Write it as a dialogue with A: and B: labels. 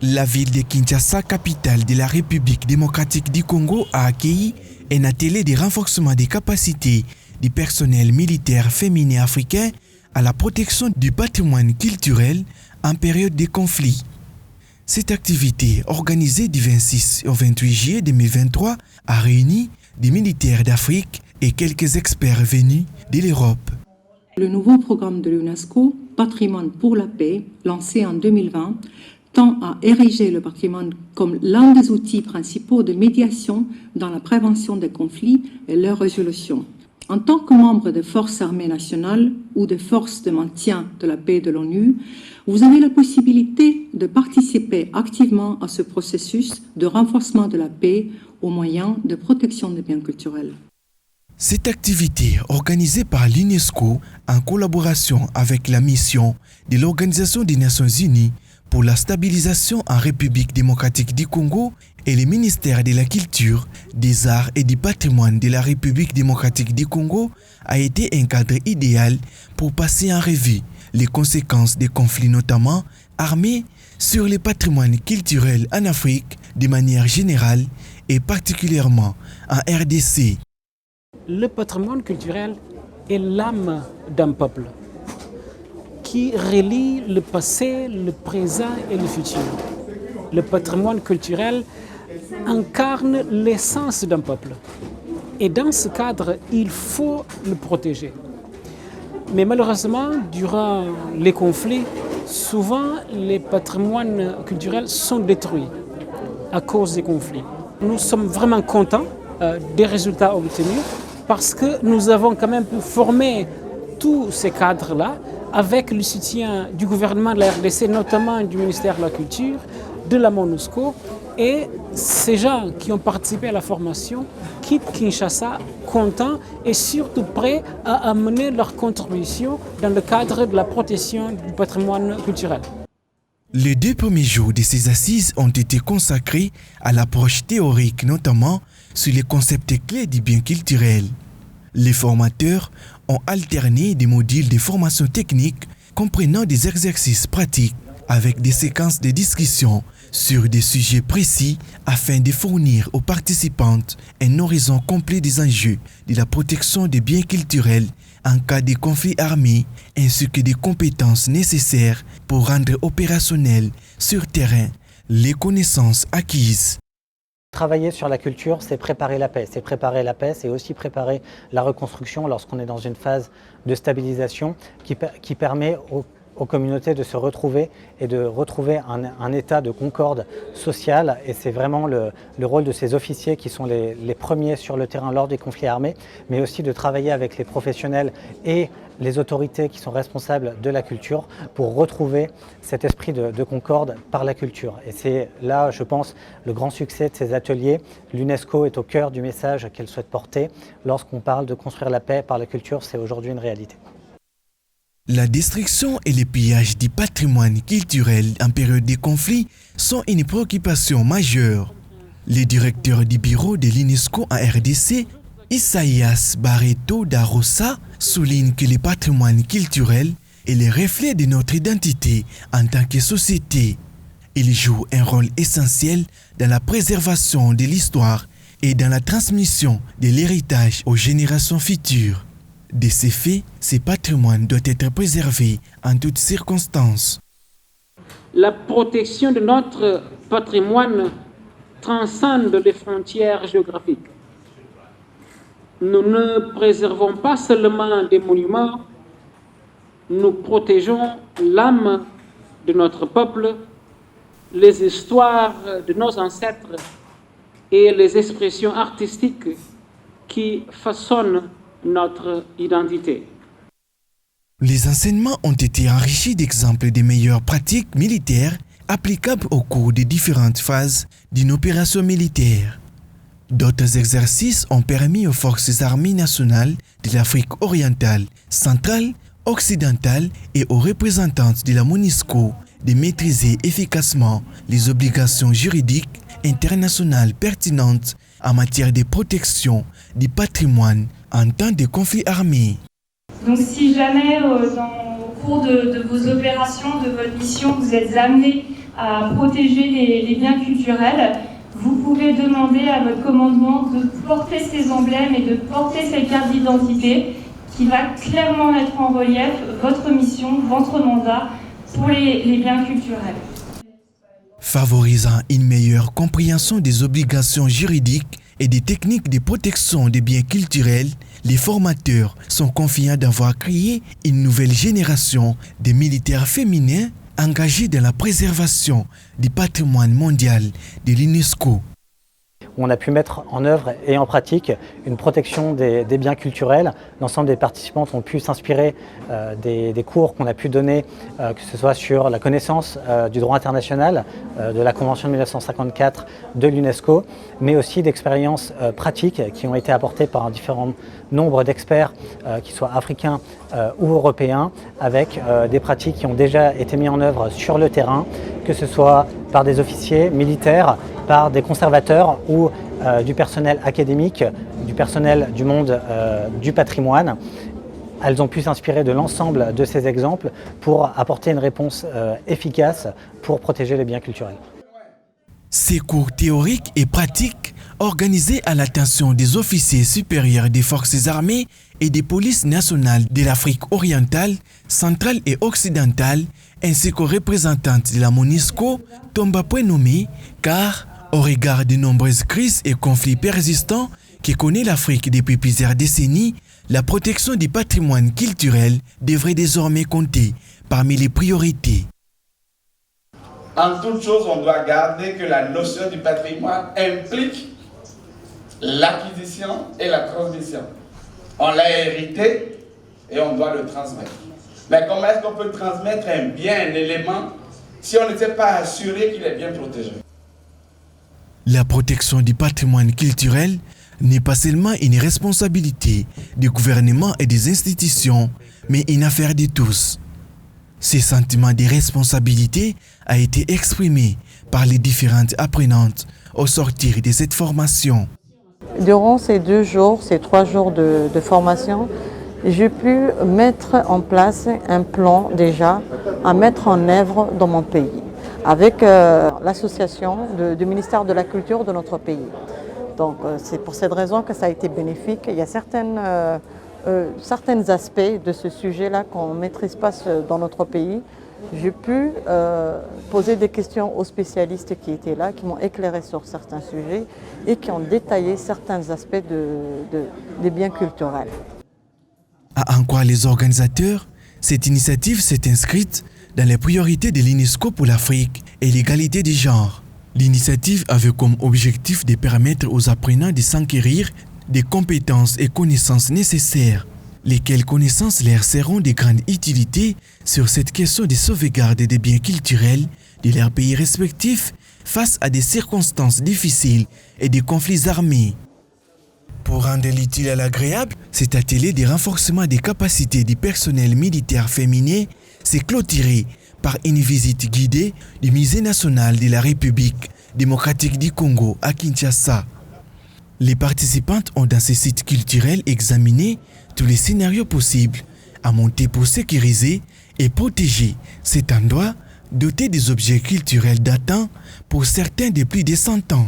A: La ville de Kinshasa, capitale de la République démocratique du Congo, a accueilli un atelier de renforcement des capacités du personnel militaire féminin africain à la protection du patrimoine culturel en période de conflit. Cette activité, organisée du 26 au 28 juillet 2023, a réuni des militaires d'Afrique et quelques experts venus de l'Europe.
B: Le nouveau programme de l'UNESCO, Patrimoine pour la paix, lancé en 2020, tend à ériger le patrimoine comme l'un des outils principaux de médiation dans la prévention des conflits et leur résolution. En tant que membre des forces armées nationales ou des forces de maintien de la paix de l'ONU, vous avez la possibilité de participer activement à ce processus de renforcement de la paix au moyen de protection des biens culturels.
A: Cette activité, organisée par l'UNESCO en collaboration avec la mission de l'Organisation des Nations Unies pour la stabilisation en République démocratique du Congo et le ministère de la Culture, des Arts et du Patrimoine de la République démocratique du Congo, a été un cadre idéal pour passer en revue les conséquences des conflits, notamment armés, sur le patrimoine culturel en Afrique de manière générale et particulièrement en RDC.
C: Le patrimoine culturel est l'âme d'un peuple qui relie le passé, le présent et le futur. Le patrimoine culturel incarne l'essence d'un peuple. Et dans ce cadre, il faut le protéger. Mais malheureusement, durant les conflits, souvent les patrimoines culturels sont détruits à cause des conflits. Nous sommes vraiment contents des résultats obtenus parce que nous avons quand même pu former tous ces cadres-là avec le soutien du gouvernement de la RDC, notamment du ministère de la Culture, de la MONUSCO, et ces gens qui ont participé à la formation quittent Kinshasa contents et surtout prêts à amener leur contribution dans le cadre de la protection du patrimoine culturel.
A: Les 2 premiers jours de ces assises ont été consacrés à l'approche théorique, notamment sur les concepts clés du bien culturel. Les formateurs ont alterné des modules de formation technique comprenant des exercices pratiques avec des séquences de discussion sur des sujets précis afin de fournir aux participantes un horizon complet des enjeux de la protection des biens culturels en cas de conflit armé ainsi que des compétences nécessaires pour rendre opérationnelles sur terrain les connaissances acquises.
D: Travailler sur la culture, c'est préparer la paix. C'est préparer la paix, c'est aussi préparer la reconstruction lorsqu'on est dans une phase de stabilisation qui permet aux communautés de se retrouver et de retrouver un état de concorde sociale. Et c'est vraiment le rôle de ces officiers qui sont les premiers sur le terrain lors des conflits armés, mais aussi de travailler avec les professionnels et les autorités qui sont responsables de la culture pour retrouver cet esprit de concorde par la culture. Et c'est là, je pense, le grand succès de ces ateliers. L'UNESCO est au cœur du message qu'elle souhaite porter. Lorsqu'on parle de construire la paix par la culture, c'est aujourd'hui une réalité.
A: La destruction et le pillage du patrimoine culturel en période de conflit sont une préoccupation majeure. Le directeur du bureau de l'UNESCO en RDC, Isaïas Barreto da Rosa, souligne que le patrimoine culturel est le reflet de notre identité en tant que société. Il joue un rôle essentiel dans la préservation de l'histoire et dans la transmission de l'héritage aux générations futures. De ces faits, ce patrimoine doit être préservé en toutes circonstances.
C: La protection de notre patrimoine transcende les frontières géographiques. Nous ne préservons pas seulement des monuments, nous protégeons l'âme de notre peuple, les histoires de nos ancêtres et les expressions artistiques qui façonnent notre identité.
A: Les enseignements ont été enrichis d'exemples des meilleures pratiques militaires applicables au cours des différentes phases d'une opération militaire. D'autres exercices ont permis aux forces armées nationales de l'Afrique orientale, centrale, occidentale et aux représentantes de la MONUSCO de maîtriser efficacement les obligations juridiques internationales pertinentes en matière de protection du patrimoine en temps de conflit armé.
E: Donc si jamais au cours de vos opérations, de votre mission, vous êtes amené à protéger les biens culturels, vous pouvez demander à votre commandement de porter ces emblèmes et de porter ces cartes d'identité qui va clairement mettre en relief votre mission, votre mandat pour les biens culturels.
A: Favorisant une meilleure compréhension des obligations juridiques et des techniques de protection des biens culturels, les formateurs sont confiants d'avoir créé une nouvelle génération de militaires féminins engagés dans la préservation du patrimoine mondial de l'UNESCO.
D: On a pu mettre en œuvre et en pratique une protection des biens culturels. L'ensemble des participantes ont pu s'inspirer des cours qu'on a pu donner, que ce soit sur la connaissance du droit international, de la Convention de 1954 de l'UNESCO, mais aussi d'expériences pratiques qui ont été apportées par un différent nombre d'experts, qu'ils soient africains ou européens, avec des pratiques qui ont déjà été mises en œuvre sur le terrain, que ce soit par des officiers militaires, par des conservateurs ou du personnel académique, du personnel du monde du patrimoine. Elles ont pu s'inspirer de l'ensemble de ces exemples pour apporter une réponse efficace pour protéger les biens culturels.
A: Ces cours théoriques et pratiques, organisés à l'attention des officiers supérieurs des forces armées et des polices nationales de l'Afrique orientale, centrale et occidentale, ainsi qu'aux représentantes de la MONUSCO, tombent à point nommé car, au regard de nombreuses crises et conflits persistants que connaît l'Afrique depuis plusieurs décennies, la protection du patrimoine culturel devrait désormais compter parmi les priorités.
F: En toute chose, on doit garder que la notion du patrimoine implique l'acquisition et la transmission. On l'a hérité et on doit le transmettre. Mais comment est-ce qu'on peut transmettre un bien, un élément, si on ne s'est pas assuré qu'il est bien protégé?
A: La protection du patrimoine culturel n'est pas seulement une responsabilité du gouvernement et des institutions, mais une affaire de tous. Ce sentiment de responsabilité a été exprimé par les différentes apprenantes au sortir de cette formation.
G: Durant ces 2 jours, ces 3 jours de formation, j'ai pu mettre en place un plan déjà à mettre en œuvre dans mon pays, avec l'association du ministère de la Culture de notre pays. Donc c'est pour cette raison que ça a été bénéfique. Il y a certains aspects de ce sujet-là qu'on ne maîtrise pas dans notre pays. J'ai pu poser des questions aux spécialistes qui étaient là, qui m'ont éclairé sur certains sujets et qui ont détaillé certains aspects des biens culturels.
A: À en croire les organisateurs, cette initiative s'est inscrite dans les priorités de l'UNESCO pour l'Afrique et l'égalité des genres. L'initiative avait comme objectif de permettre aux apprenants de s'enquérir des compétences et connaissances nécessaires, lesquelles connaissances leur seront de grande utilité sur cette question de sauvegarde des biens culturels de leurs pays respectifs face à des circonstances difficiles et des conflits armés. Pour rendre l'utile à l'agréable, cet atelier de renforcement des capacités du personnel militaire féminin s'est clôturé par une visite guidée du Musée national de la République démocratique du Congo à Kinshasa. Les participantes ont dans ces sites culturels examiné tous les scénarios possibles à monter pour sécuriser et protéger cet endroit doté des objets culturels datant pour certains de plus de 100 ans.